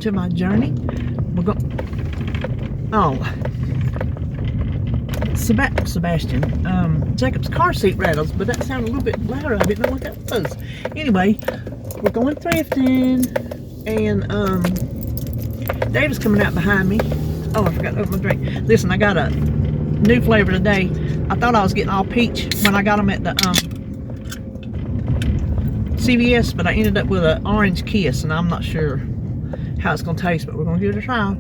to my journey. We're going. Oh, Sebastian. Jacob's car seat rattles, but that sounded a little bit louder. I didn't know what that was. Anyway, we're going thrifting, and Dave is coming out behind me. Oh, I forgot to open my drink. Listen, I got a new flavor today. I thought I was getting all peach when I got them at the CVS, but I ended up with an orange kiss, and I'm not sure how it's gonna taste, but we're gonna give it a try.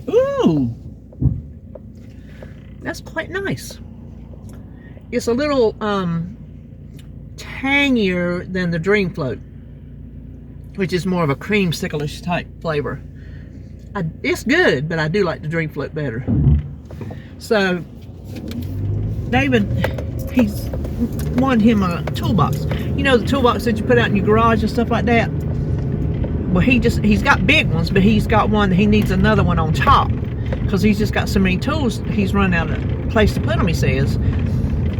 Ooh, that's quite nice. It's a little tangier than the Dream Float, which is more of a creamsicle-ish type flavor. It's good, but I do like the Dream Float better. So David, he's wanted him a toolbox. You know, the toolbox that you put out in your garage and stuff like that? Well, he's got big ones, but he's got one that he needs another one on top, because he's just got so many tools, he's run out of place to put them, he says.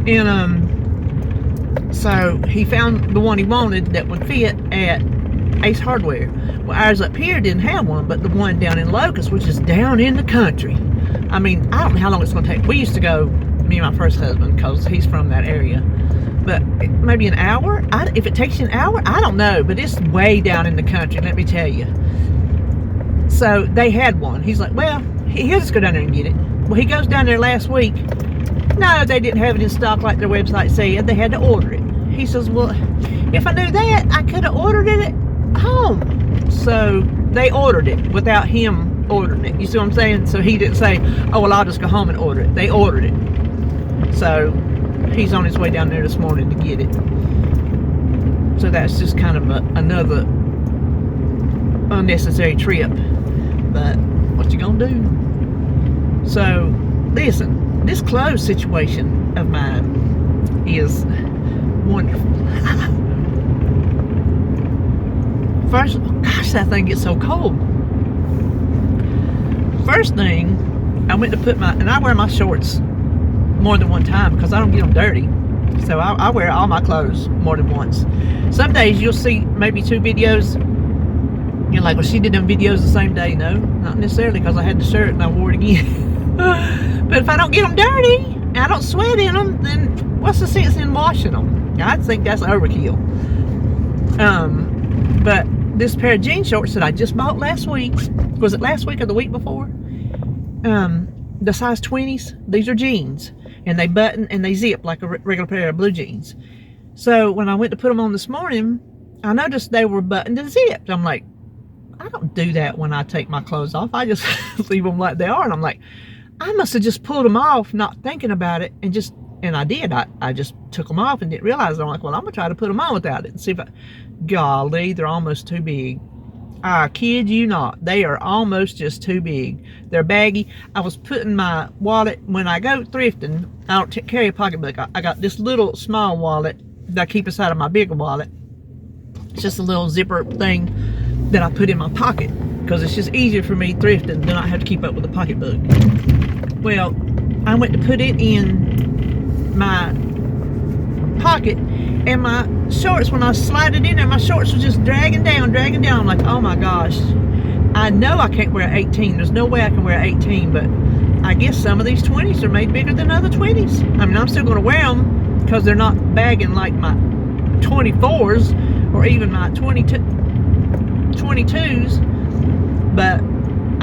And so he found the one he wanted that would fit at Ace Hardware. Well, ours up here didn't have one, but the one down in Locust, which is down in the country. I mean, I don't know how long it's going to take. We used to go, me and my first husband, because he's from that area, but maybe an hour. If it takes you an hour, I don't know, but it's way down in the country, let me tell you. So they had one. He's like, well, he'll just go down there and get it. Well, he goes down there last week. No, they didn't have it in stock like their website said. They had to order it. He says, well, if I knew that, I could have ordered it at home. So they ordered it without him ordering it. You see what I'm saying? So he didn't say, oh, well, I'll just go home and order it. They ordered it. So he's on his way down there this morning to get it. So that's just kind of another unnecessary trip. But what you gonna do? So listen, this clothes situation of mine is wonderful. First, gosh, that thing gets so cold. First thing, I went to put and I wear my shorts more than one time because I don't get them dirty. So I wear all my clothes more than once. Some days you'll see maybe 2 videos. You're like, well, she did them videos the same day. No, not necessarily, because I had the shirt and I wore it again. But if I don't get them dirty and I don't sweat in them, then what's the sense in washing them? I think that's overkill. But this pair of jean shorts that I just bought last week, was it last week or the week before? The size 20s, these are jeans, and they button and they zip like a regular pair of blue jeans. So when I went to put them on this morning, I noticed they were buttoned and zipped. I'm like, I don't do that when I take my clothes off. I just leave them like they are. And I'm like, I must have just pulled them off, not thinking about it, and I did. I just took them off and didn't realize it. I'm like, well, I'm gonna try to put them on without it and see if golly, they're almost too big. I kid you not, they are almost just too big. They're baggy. I was putting my wallet, when I go thrifting, I don't carry a pocketbook. I got this little small wallet that I keep inside of my bigger wallet. It's just a little zipper thing that I put in my pocket, because it's just easier for me thrifting than I have to keep up with the pocketbook. Well, I went to put it in my pocket, and my shorts, when I slid it in there, my shorts were just dragging down. I'm like, oh my gosh, I know I can't wear an 18. There's no way I can wear an 18, but I guess some of these 20s are made bigger than other 20s. I mean, I'm still going to wear them because they're not bagging like my 24s or even my 22s, but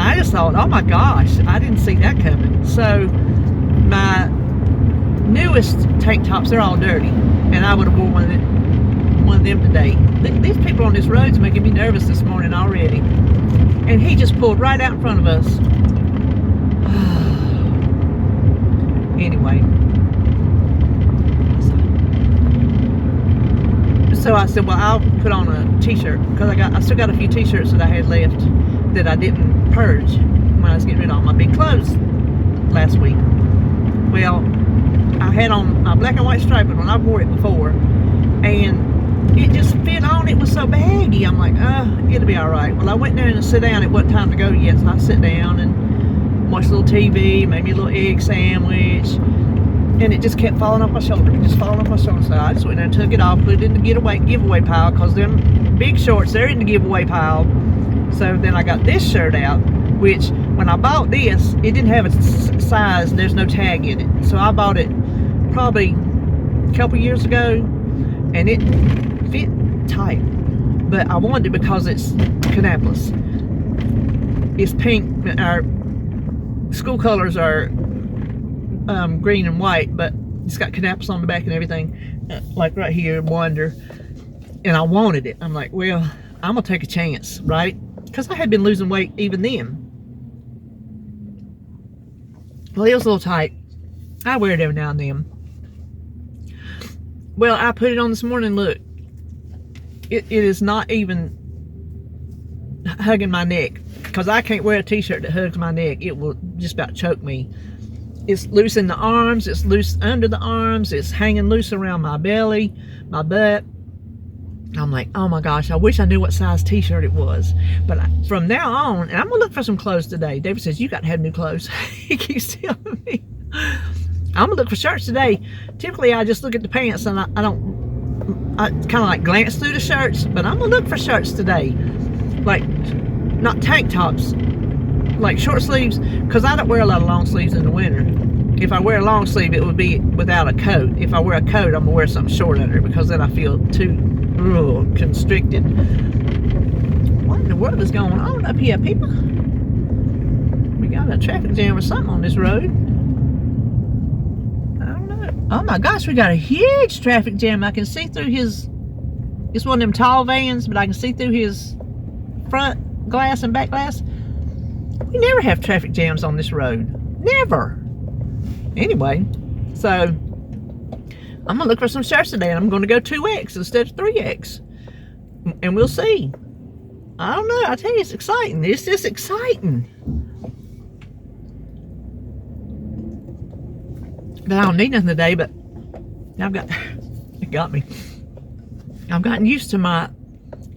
I just thought, oh my gosh, I didn't see that coming. So my newest tank tops, they're all dirty, and I would have worn one of them today. These people on this road is making me nervous this morning already. And he just pulled right out in front of us. Anyway, so I said, well, I'll put on a t-shirt, because I still got a few t-shirts that I had left that I didn't purge when I was getting rid of all my big clothes last week. Well, I had on a black and white striped one. I wore it before, and it just fit on. It was so baggy. I'm like, it'll be all right. Well, I went there and sit down. It wasn't time to go yet, so I sit down and watched a little TV, made me a little egg sandwich, and it just kept falling off my shoulder. It just falling off my shoulder. So I just went there and took it off, put it in the giveaway pile, because them big shorts, they're in the giveaway pile. So then I got this shirt out, which when I bought this, it didn't have a size, there's no tag in it. So I bought it probably a couple years ago, and it fit tight. But I wanted it because it's Kannapolis. It's pink. Our school colors are green and white, but it's got Kannapolis on the back and everything, like right here, Wonder. And I wanted it. I'm like, well, I'm gonna take a chance, right? Because I had been losing weight even then. Well, it was a little tight. I wear it every now and then. Well, I put it on this morning. Look, it is not even hugging my neck, because I can't wear a t-shirt that hugs my neck. It will just about choke me. It's loose in the arms, it's loose under the arms, it's hanging loose around my belly, my butt. I'm like, oh my gosh, I wish I knew what size t-shirt it was. But from now on, and I'm gonna look for some clothes today. David says, you got to have new clothes. He keeps telling me. I'm gonna look for shirts today. Typically I just look at the pants, and I kind of like glance through the shirts, but I'm gonna look for shirts today. Like, not tank tops, like short sleeves, because I don't wear a lot of long sleeves in the winter. If I wear a long sleeve, it would be without a coat. If I wear a coat, I'm gonna wear something short under it, because then I feel too constricted. What in the world is going on up here, people? We got a traffic jam or something on this road. I don't know. Oh my gosh, we got a huge traffic jam. I can see through his, it's one of them tall vans, but I can see through his front glass and back glass. We never have traffic jams on this road. Never. Anyway, so I'm gonna look for some shirts today, and I'm gonna go 2X instead of 3X, and we'll see. I don't know. I tell you, it's exciting. It's just exciting. But I don't need nothing today. But I've got, it got me. I've gotten used to my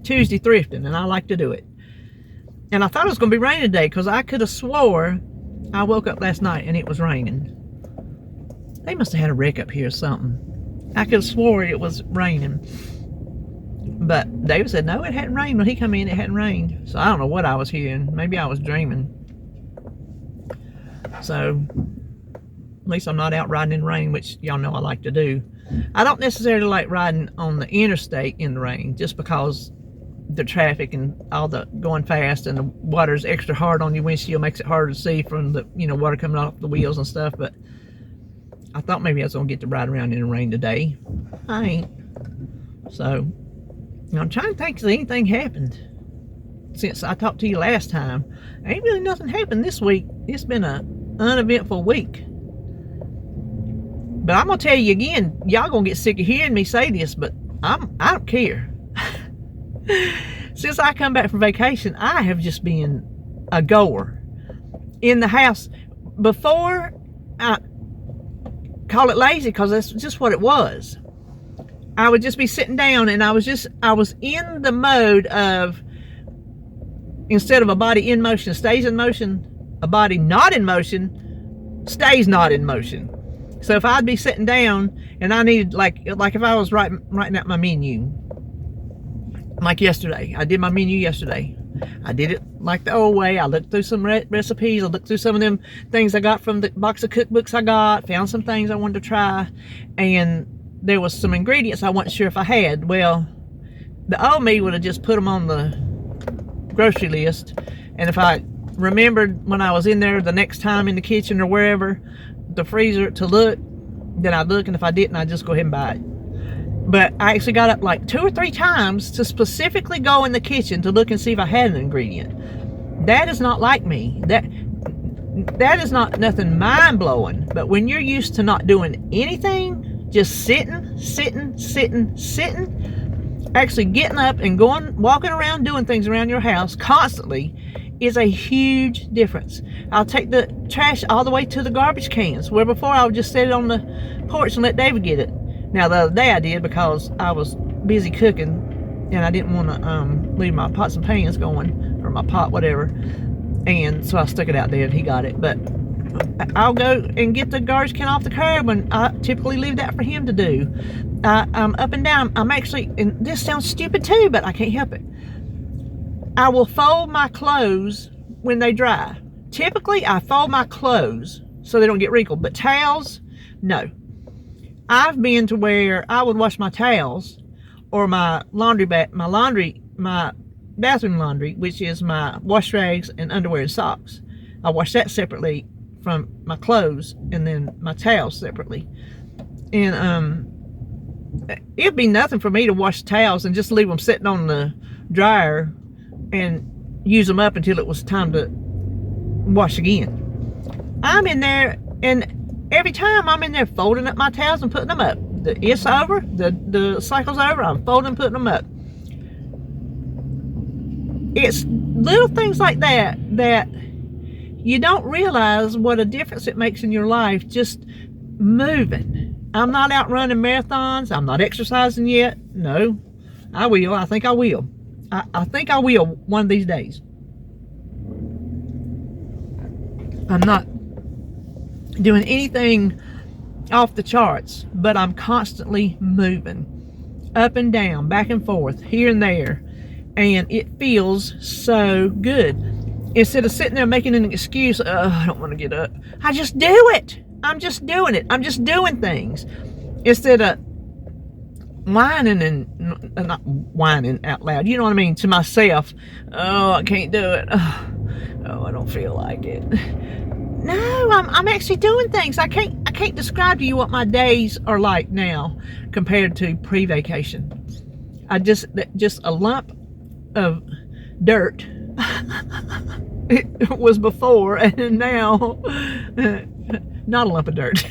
Tuesday thrifting, and I like to do it. And I thought it was gonna be raining today, because I could have swore I woke up last night and it was raining. They must have had a wreck up here or something. I could have swore it was raining. But David said, no, it hadn't rained. When he come in, it hadn't rained. So I don't know what I was hearing. Maybe I was dreaming. So at least I'm not out riding in the rain, which y'all know I like to do. I don't necessarily like riding on the interstate in the rain, just because the traffic and all the going fast, and the water's extra hard on your windshield, makes it harder to see from the, you know, water coming off the wheels and stuff. But I thought maybe I was gonna get to ride around in the rain today. I ain't. So I'm trying to think if anything happened since I talked to you last time. Ain't really nothing happened this week. It's been an uneventful week. But I'm gonna tell you again, y'all gonna get sick of hearing me say this, but I don't care. Since I come back from vacation, I have just been a goer in the house. Before, I call it lazy, because that's just what it was. I would just be sitting down, and I was in the mode of, instead of a body in motion stays in motion, a body not in motion stays not in motion. So if I'd be sitting down and I needed, like if I was writing out my menu, like yesterday, I did my menu yesterday. I did it like the old way. I looked through some recipes. I looked through some of them things I got from the box of cookbooks I got, found some things I wanted to try, and there was some ingredients I wasn't sure if I had. Well, the old me would have just put them on the grocery list, and if I remembered when I was in there the next time in the kitchen or wherever, the freezer, to look, then I'd look, and if I didn't, I'd just go ahead and buy it. But I actually got up like 2 or 3 times to specifically go in the kitchen to look and see if I had an ingredient. That is not like me. That is not nothing mind-blowing. But when you're used to not doing anything, just sitting, actually getting up and walking around doing things around your house constantly is a huge difference. I'll take the trash all the way to the garbage cans, where before I would just set it on the porch and let David get it. Now, the other day I did, because I was busy cooking and I didn't want to leave my pots and pans going, or my pot, whatever. And so I stuck it out there and he got it. But I'll go and get the garbage can off the curb, and I typically leave that for him to do. I'm up and down. I'm actually, and this sounds stupid too, but I can't help it. I will fold my clothes when they dry. Typically, I fold my clothes so they don't get wrinkled, but towels, no. I've been to where I would wash my towels or my my bathroom laundry, which is my wash rags and underwear and socks. I wash that separately from my clothes, and then my towels separately. And it'd be nothing for me to wash towels and just leave them sitting on the dryer and use them up until it was time to wash again. I'm in there, and every time I'm in there folding up my towels and putting them up. It's over, the cycle's over, I'm folding and putting them up. It's little things like that that you don't realize what a difference it makes in your life just moving. I'm not out running marathons. I'm not exercising yet. No, I will. I think I will. I think I will one of these days. I'm not doing anything off the charts, but I'm constantly moving up and down, back and forth, here and there, and it feels so good. Instead of sitting there making an excuse, I don't want to get up, I just do it. I'm just doing it. I'm just doing things instead of whining and not whining out loud, you know what I mean, to myself. Oh, I can't do it. Oh, I don't feel like it. No, I'm actually doing things. I can't describe to you what my days are like now compared to pre-vacation. I just a lump of dirt. It was before, and now not a lump of dirt.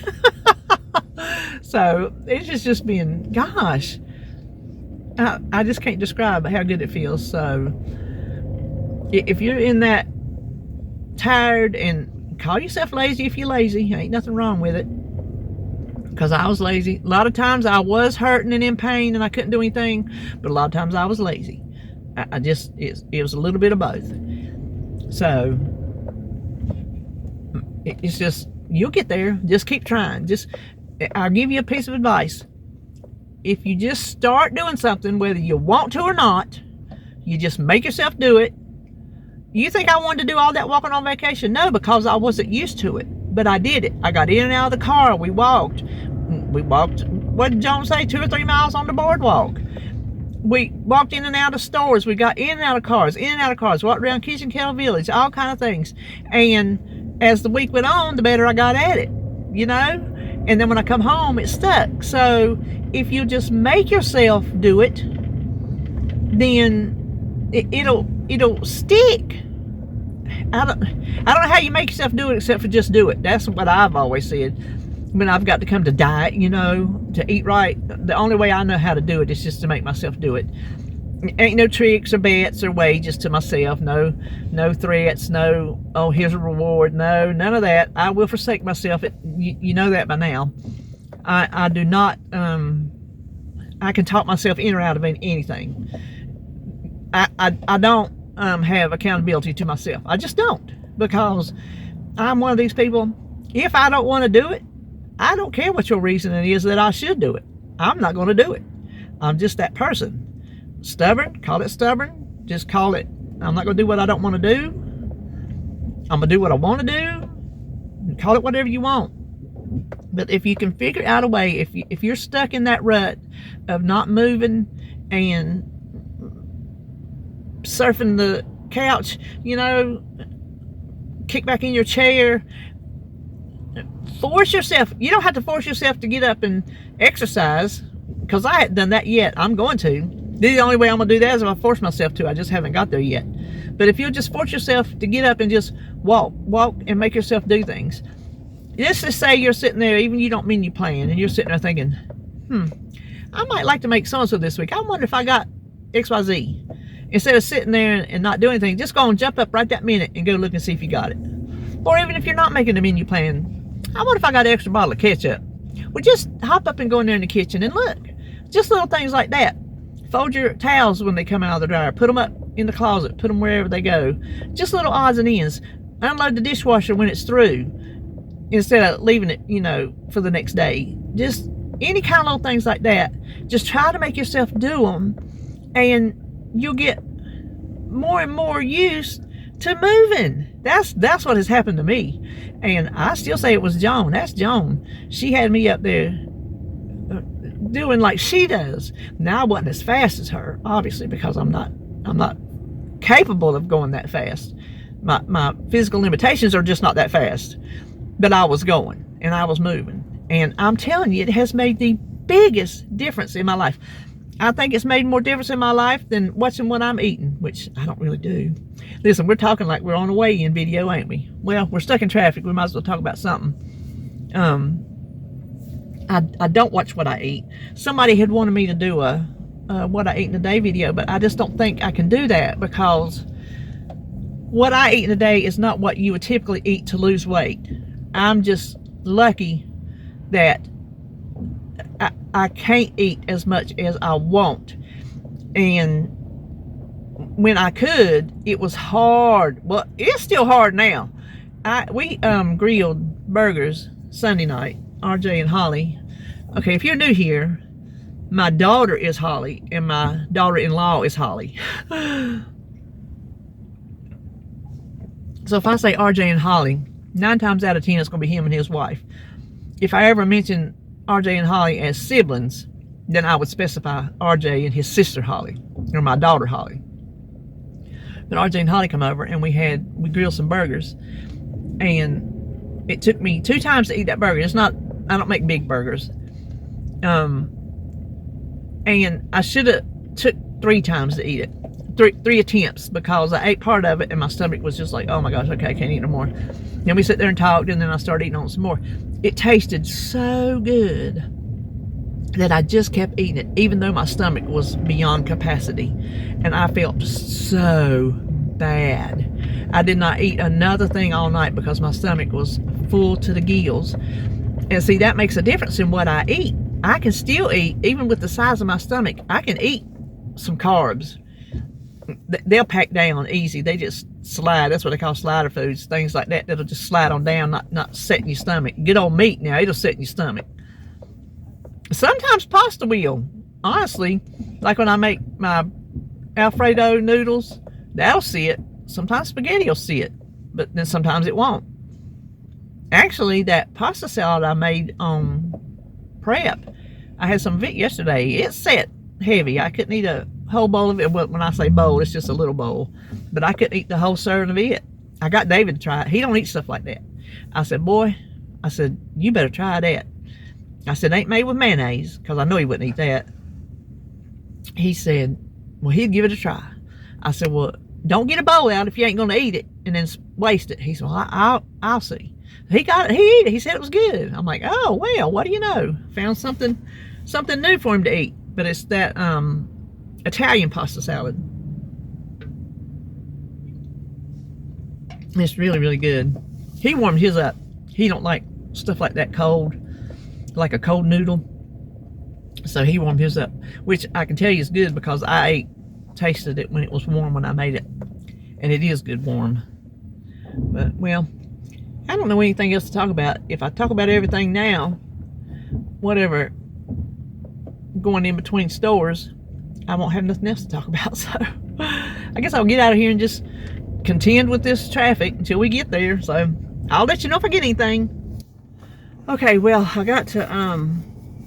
So it's just being, gosh, I just can't describe how good it feels. So if you're in that tired, and call yourself lazy if you're lazy, ain't nothing wrong with it, because I was lazy. A lot of times I was hurting and in pain and I couldn't do anything, but a lot of times I was lazy. It was a little bit of both. So it's just, you'll get there. Just keep trying. I'll give you a piece of advice. If you just start doing something, whether you want to or not, you just make yourself do it. You think I wanted to do all that walking on vacation? No, because I wasn't used to it. But I did it. I got in and out of the car. We walked. What did Joan say? 2 or 3 miles on the boardwalk. We walked in and out of stores. We got in and out of cars, walked around Kitchen Kettle Village, all kind of things. And as the week went on, the better I got at it, you know? And then when I come home, it stuck. So if you just make yourself do it, then it'll stick. I don't know how you make yourself do it except for just do it. That's what I've always said. When I've got to come to diet, you know, to eat right, the only way I know how to do it is just to make myself do it. Ain't no tricks or bets or wages to myself. No threats. No, oh, here's a reward. No, none of that. I will forsake myself. You know that by now. I do not. I can talk myself in or out of anything. I don't have accountability to myself. I just don't, because I'm one of these people. If I don't want to do it, I don't care what your reasoning is that I should do it. I'm not going to do it. I'm just that person. Stubborn, call it stubborn. Just call it, I'm not going to do what I don't want to do. I'm going to do what I want to do. Call it whatever you want. But if you can figure out a way, if you're stuck in that rut of not moving and surfing the couch, you know, kick back in your chair, force yourself. You don't have to force yourself to get up and exercise, because I haven't done that yet. I'm going to. The only way I'm going to do that is if I force myself to. I just haven't got there yet. But if you'll just force yourself to get up and just walk and make yourself do things. Let's just say you're sitting there, even you don't mean you plan, and you're sitting there thinking, I might like to make so-and-so this week. I wonder if I got XYZ. Instead of sitting there and not doing anything, just go and jump up right that minute and go look and see if you got it. Or even if you're not making a menu plan, I wonder if I got an extra bottle of ketchup. Well, just hop up and go in there in the kitchen and look. Just little things like that. Fold your towels when they come out of the dryer. Put them up in the closet. Put them wherever they go. Just little odds and ends. Unload the dishwasher when it's through. instead of leaving it, you know, for the next day. Just any kind of little things like that. Just try to make yourself do them, and you'll get more and more used to moving. That's what has happened to me. And I still say it was Joan. That's Joan. She had me up there doing like she does. Now I wasn't as fast as her, obviously, because I'm not capable of going that fast. My physical limitations are just not that fast. But I was going and I was moving. And I'm telling you, it has made the biggest difference in my life. I think it's made more difference in my life than watching what I'm eating, which I don't really do. Listen, we're talking like we're on a weigh-in video, ain't we? Well, we're stuck in traffic. We might as well talk about something. I don't watch what I eat. Somebody had wanted me to do a what I eat in a day video, but I just don't think I can do that, because what I eat in a day is not what you would typically eat to lose weight. I'm just lucky that I can't eat as much as I want. And when I could, it was hard. Well, it's still hard now. We grilled burgers Sunday night, RJ and Holly. Okay, if you're new here, my daughter is Holly and my daughter-in-law is Holly. So if I say RJ and Holly, 9 times out of 10 it's going to be him and his wife. If I ever mention RJ and Holly as siblings, then I would specify RJ and his sister Holly, or my daughter Holly. But RJ and Holly come over and we grilled some burgers, and it took me 2 times to eat that burger. It's not, I don't make big burgers. And I should have took 3 times to eat it. Three attempts, because I ate part of it and my stomach was just like, oh my gosh, okay, I can't eat no more. Then we sat there and talked, and then I started eating on some more. It tasted so good that I just kept eating it, even though my stomach was beyond capacity. And I felt so bad. I did not eat another thing all night because my stomach was full to the gills. And see, that makes a difference in what I eat. I can still eat, even with the size of my stomach, I can eat some carbs. They'll pack down easy. They just slide. That's what they call slider foods, things like that, that'll just slide on down, not set in your stomach. Get on meat now, it'll set in your stomach. Sometimes pasta will, honestly. Like when I make my Alfredo noodles, that'll sit. Sometimes spaghetti will sit, but then sometimes it won't. Actually, that pasta salad I made on prep, I had some of it yesterday. It set heavy. I couldn't eat a whole bowl of it. Well, when I say bowl, it's just a little bowl, but I couldn't eat the whole serving of it. I got David to try it. He don't eat stuff like that. I said, boy, I said, you better try that. I said, it ain't made with mayonnaise, because I know he wouldn't eat that. He said, well, he'd give it a try. I said, well, don't get a bowl out if you ain't gonna eat it and then waste it. He said, well, I'll see. He got it. He ate it. He said it was good. I'm like, oh well, what do you know? Found something new for him to eat. But it's that Italian pasta salad. It's really, really good. He warmed his up. He don't like stuff like that cold, like a cold noodle. So he warmed his up, which I can tell you is good, because I tasted it when it was warm when I made it, and it is good warm. But well, I don't know anything else to talk about. If I talk about everything now, whatever, going in between stores, I won't have nothing else to talk about. So I guess I'll get out of here and just contend with this traffic until we get there. So I'll let you know if I get anything. Okay, well, I got to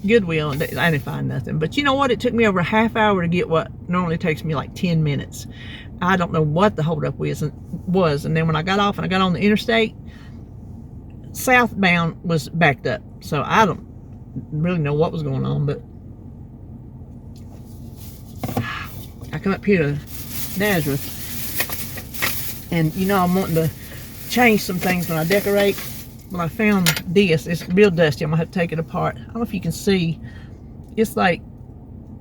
Goodwill and I didn't find nothing. But you know what? It took me over a half hour to get what normally takes me like 10 minutes. I don't know what the holdup was. And then when I got off and I got on the interstate, southbound was backed up. So I don't really know what was going on, but I come up here to Nazareth, and you know I'm wanting to change some things when I decorate. Well, I found this. It's real dusty. I'm gonna have to take it apart. I don't know if you can see. It's like,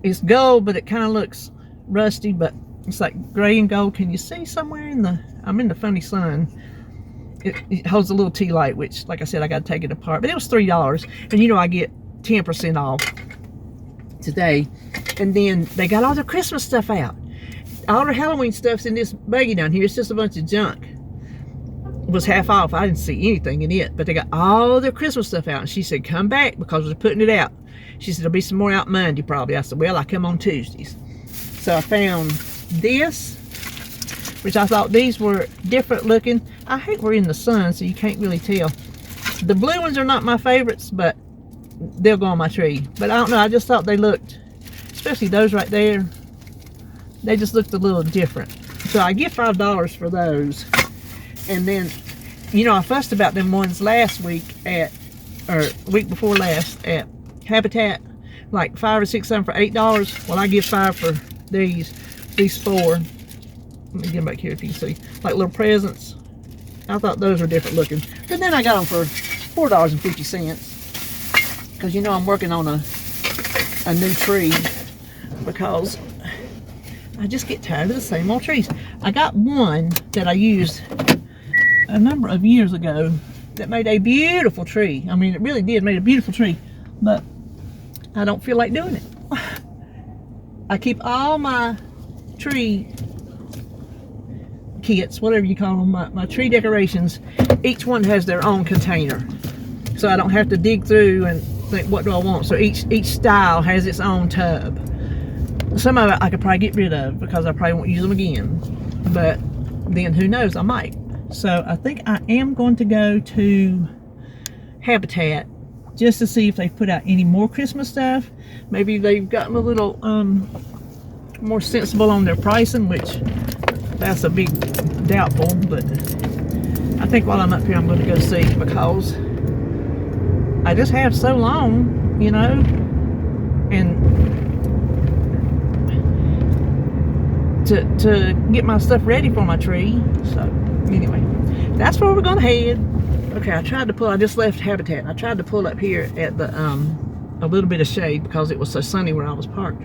it's gold, but it kind of looks rusty, but it's like gray and gold. Can you see somewhere in the, I'm in the funny sun. It holds a little tea light, which, like I said, I got to take it apart. But it was $3, and you know I get 10% off today. And then they got all their Christmas stuff out. All their Halloween stuff's in this baggie down here. It's just a bunch of junk. was half off. I didn't see anything in it, but they got all their Christmas stuff out. And she said, come back because we're putting it out. She said, there'll be some more out Monday probably. I said, well, I come on Tuesdays. So I found this, which I thought these were different looking. I hate we're in the sun, so you can't really tell. The blue ones are not my favorites, but they'll go on my tree. But I don't know, I just thought they looked, especially those right there, they just looked a little different. So I get $5 for those. And then, you know, I fussed about them ones last week or week before last at Habitat, like 5 or 6 of them for $8. Well, I give 5 for these 4. Let me get them back here if you can see, like little presents. I thought those were different looking, but then I got them for $4.50 because, you know, I'm working on a new tree because I just get tired of the same old trees. I got one that I used a number of years ago that made a beautiful tree. I mean, it really did make a beautiful tree, but I don't feel like doing it. I keep all my tree kits, whatever you call them, my tree decorations, each one has their own container. So I don't have to dig through and think, what do I want? So each style has its own tub. Some of it I could probably get rid of because I probably won't use them again. But then who knows, I might. So I think I am going to go to Habitat just to see if they've put out any more Christmas stuff. Maybe they've gotten a little more sensible on their pricing, which that's a big doubtful, but I think while I'm up here I'm going to go see because I just have so long, you know, and to get my stuff ready for my tree. So anyway, that's where we're going to head. Okay, I just left Habitat. I tried to pull up here at the a little bit of shade because it was so sunny where I was parked.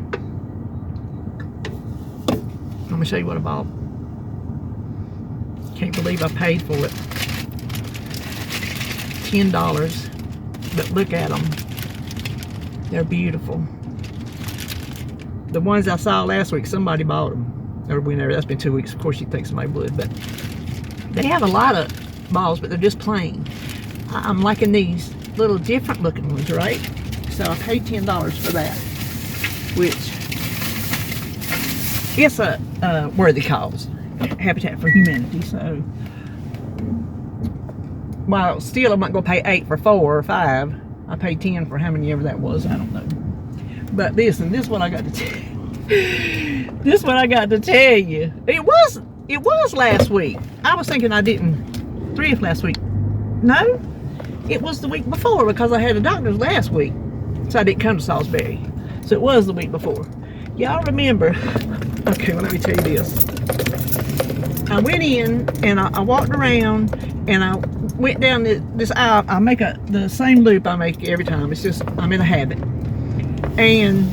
Let me show you what I bought. Can't believe I paid for it. $10. But look at them. They're beautiful. The ones I saw last week, somebody bought them. Or whenever, that's been 2 weeks. Of course, you'd think somebody would, but they have a lot of balls, but they're just plain. I'm liking these little different looking ones, right? So I paid $10 for that, which it's a worthy cause. Habitat for Humanity. So while still I'm not gonna pay 8 for 4 or 5, I paid 10 for how many ever that was. I don't know. But this is what I got to tell you. This one I got to tell you. It was last week. I was thinking I didn't thrift last week. No, it was the week before because I had a doctor's last week, so I didn't come to Salisbury. So it was the week before. Y'all remember? Okay, well, let me tell you this. I went in and I walked around and I went down this aisle. I make the same loop I make every time. It's just I'm in a habit. And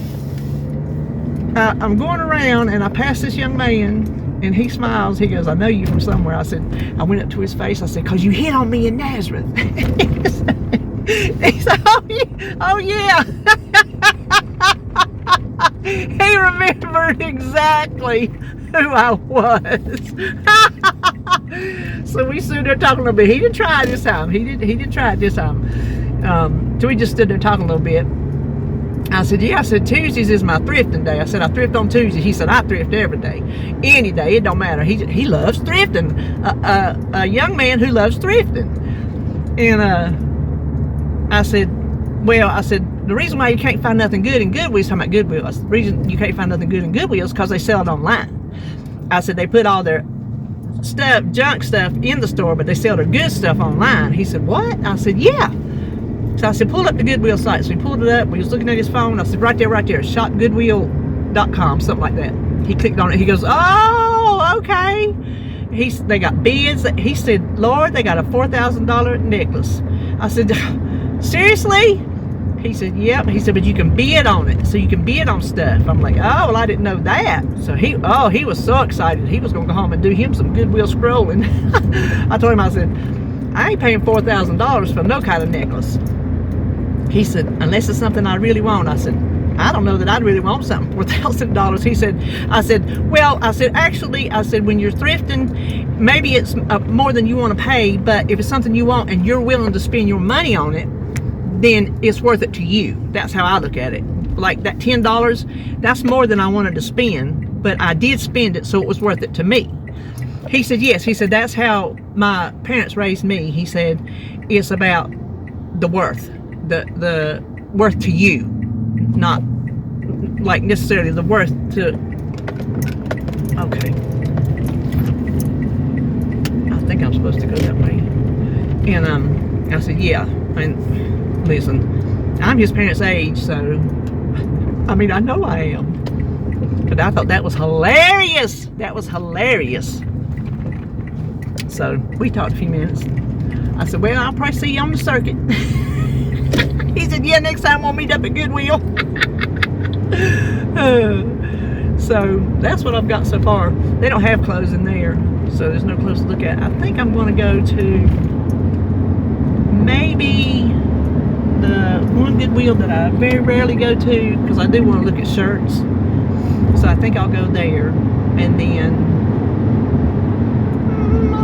I'm going around and I pass this young man and he smiles. He goes, I know you from somewhere. I said, I went up to his face. I said, because you hit on me in Nazareth. He said, oh yeah. He remembered exactly who I was. So we stood there talking a little bit. He didn't try it this time. He didn't try it this time. So we just stood there talking a little bit. I said, yeah. I said, Tuesdays is my thrifting day. I said, I thrift on Tuesday. He said, I thrift every day. Any day. It don't matter. He loves thrifting. A young man who loves thrifting. And I said, the reason why you can't find nothing good in Goodwill, talking about Goodwill, the reason you can't find nothing good in Goodwill is because they sell it online. I said, they put all their stuff, junk stuff in the store, but they sell their good stuff online. He said, what? I said, yeah. So I said, pull up the Goodwill site. So he pulled it up. We was looking at his phone. I said, right there, shopgoodwill.com, something like that. He clicked on it. He goes, oh, okay. They got bids. He said, Lord, they got a $4,000 necklace. I said, seriously? He said, yep. He said, but you can bid on it. So you can bid on stuff. I'm like, oh, well, I didn't know that. So he was so excited. He was going to go home and do him some Goodwill scrolling. I told him, I said, I ain't paying $4,000 for no kind of necklace. He said, unless it's something I really want. I said, I don't know that I'd really want something $4,000. He said, I said, well, I said, actually, I said, when you're thrifting, maybe it's more than you want to pay, but if it's something you want and you're willing to spend your money on it, then it's worth it to you. That's how I look at it. Like that $10, that's more than I wanted to spend, but I did spend it, so it was worth it to me. He said, yes. He said, that's how my parents raised me. He said, it's about the worth, the worth to you, not like necessarily the worth to, okay. I think I'm supposed to go that way. And I said, yeah. And listen, I'm his parents' age, so, I mean, I know I am. But I thought that was hilarious. That was hilarious. So we talked a few minutes. I said, well, I'll probably see you on the circuit. He said, yeah, next time we'll meet up at Goodwill. So that's what I've got so far. They don't have clothes in there, so there's no clothes to look at. I think I'm going to go to maybe the one Goodwill that I very rarely go to, because I do want to look at shirts. So I think I'll go there, and then I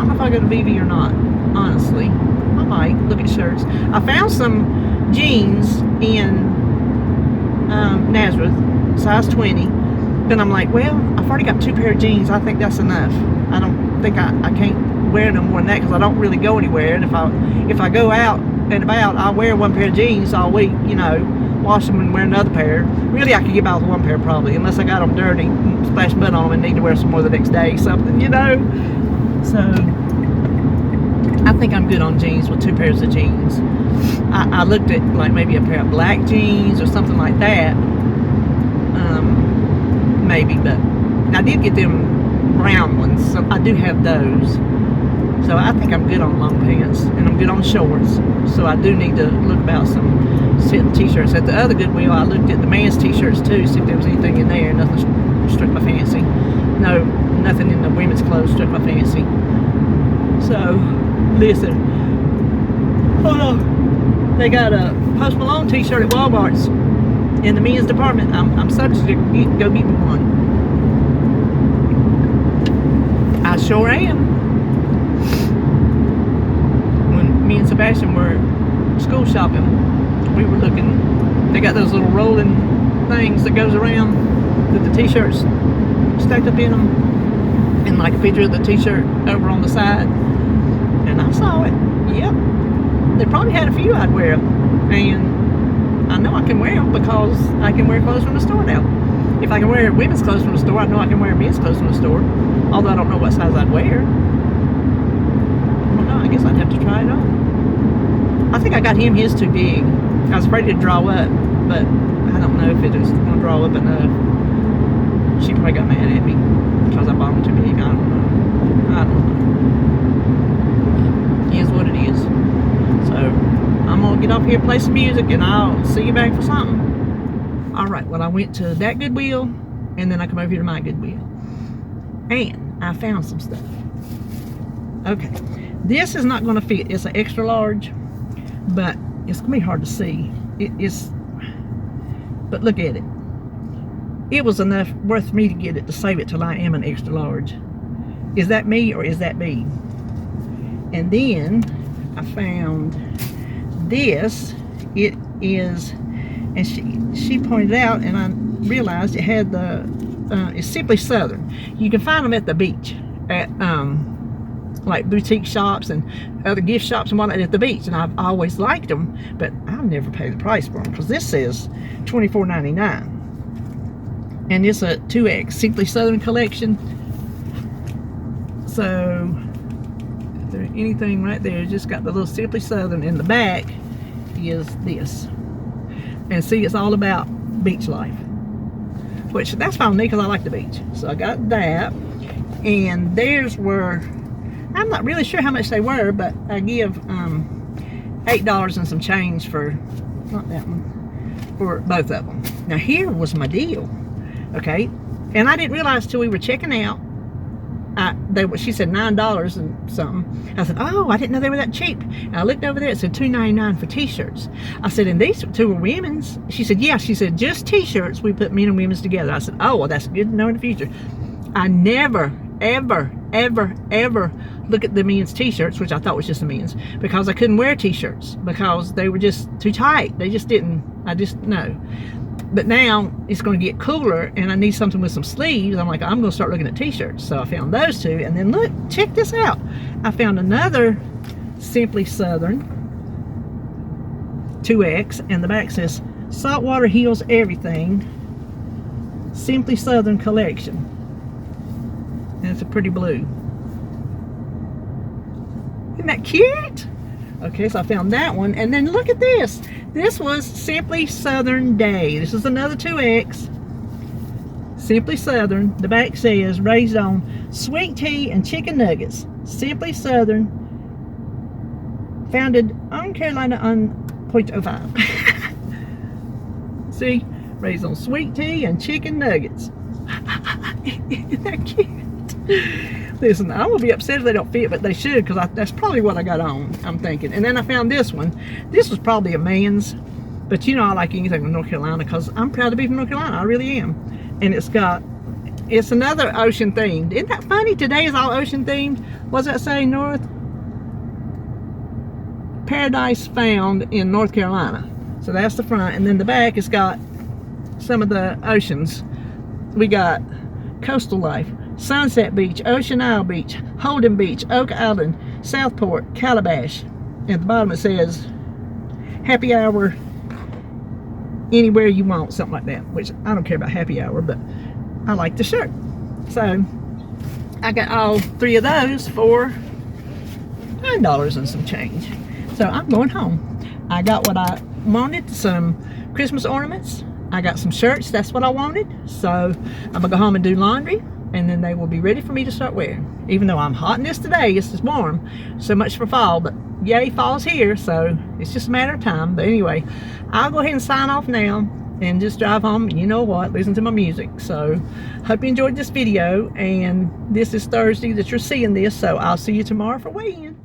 don't know if I go to VV or not, honestly. I might look at shirts. I found some jeans in Nazareth, size 20. Then I'm like, well, I've already got 2 pair of jeans. I think that's enough. I don't think I can't wear no more than that, because I don't really go anywhere. And if I go out and about, I'll wear 1 pair of jeans all week, you know, wash them and wear another pair. Really, I could get by with 1 pair probably, unless I got them dirty, splash mud on them, and need to wear some more the next day, something, you know. So I think I'm good on jeans with 2 pairs of jeans. I looked at like maybe a pair of black jeans or something like that, maybe, but I did get them brown ones, so I do have those. So I think I'm good on long pants, and I'm good on shorts. So I do need to look about some t-shirts. At the other Goodwill, I looked at the man's t-shirts too, see if there was anything in there. Nothing struck my fancy. No, nothing in the women's clothes struck my fancy. So, listen. Hold on. They got a Post Malone t-shirt at Walmart's in the men's department. I'm subject to go get me one. I sure am. When me and Sebastian were school shopping, we were looking. They got those little rolling things that goes around with the t-shirts stacked up in them, and like a picture of the t-shirt over on the side. And I saw it. Yep. They probably had a few I'd wear them, and I know I can wear them because I can wear clothes from the store now. If I can wear women's clothes from the store, I know I can wear men's clothes from the store. Although I don't know what size I'd wear. I don't know. I guess I'd have to try it on. I think I got him his too big. I was afraid it'd draw up, but I don't know if it was going to draw up enough. She probably got mad at me because I bought him too big. I don't know. I don't know. It is what it is. So I'm going to get off here, play some music, and I'll see you back for something. Alright, well, I went to that Goodwill, and then I come over here to my Goodwill. And I found some stuff. Okay. This is not going to fit. It's an extra large, but it's going to be hard to see. It is, but look at it. It was enough worth me to get it to save it till I am an extra large. Is that me or is that me? And then I found this. It is, and she pointed out, and I realized it had the it's Simply Southern. You can find them at the beach at like boutique shops and other gift shops and whatnot at the beach, and I've always liked them, but I've never paid the price for them because this says $24.99, and it's a 2X Simply Southern collection. So if there's anything right there, it's just got the little Simply Southern, and the back is this, and see, it's all about beach life, which that's fine with me because I like the beach. So I got that, and theirs were, I'm not really sure how much they were, but I give $8 and some change for, not that one, for both of them. Now here was my deal, okay, and I didn't realize till we were checking out. she said $9 and something. I said, oh, I didn't know they were that cheap. And I looked over there, it said $2.99 for t-shirts. I said, and these two are women's? She said, yeah. She said, just t-shirts, we put men and women's together. I said, oh, well, that's good to know in the future. I never, ever, ever, ever look at the men's t-shirts, which I thought was just the men's, because I couldn't wear t-shirts because they were just too tight. They just didn't, I just, no. But now it's going to get cooler and I need something with some sleeves. I'm like, I'm going to start looking at t-shirts. So I found those two, and then look, check this out. I found another Simply Southern 2X, and the back says saltwater heals everything, Simply Southern collection. And it's a pretty blue. Isn't that cute? Okay, so I found that one, and then look at this. This was Simply Southern Day. This is another 2X. Simply Southern. The back says, raised on sweet tea and chicken nuggets. Simply Southern. Founded on Carolina on 0.05. See? Raised on sweet tea and chicken nuggets. Isn't that cute? Listen, I will be upset if they don't fit, but they should, because that's probably what I got on, I'm thinking. And then I found this one. This was probably a man's, but you know I like anything from North Carolina because I'm proud to be from North Carolina. I really am. And it's another ocean themed. Isn't that funny? Today is all ocean themed. What does that say? North Paradise found in North Carolina. So that's the front, and then the back has got some of the oceans. We got Coastal Life, Sunset Beach, Ocean Isle Beach, Holden Beach, Oak Island, Southport, Calabash. And at the bottom it says, happy hour anywhere you want, something like that. Which I don't care about happy hour, but I like the shirt. So I got all three of those for $9 and some change. So I'm going home. I got what I wanted, some Christmas ornaments. I got some shirts, that's what I wanted. So I'm gonna go home and do laundry, and then they will be ready for me to start wearing. Even though I'm hot in this today, it's just warm. So much for fall, but yay, fall's here, so it's just a matter of time. But anyway, I'll go ahead and sign off now and just drive home, you know what, listen to my music. So hope you enjoyed this video, and this is Thursday that you're seeing this, so I'll see you tomorrow for weigh-in.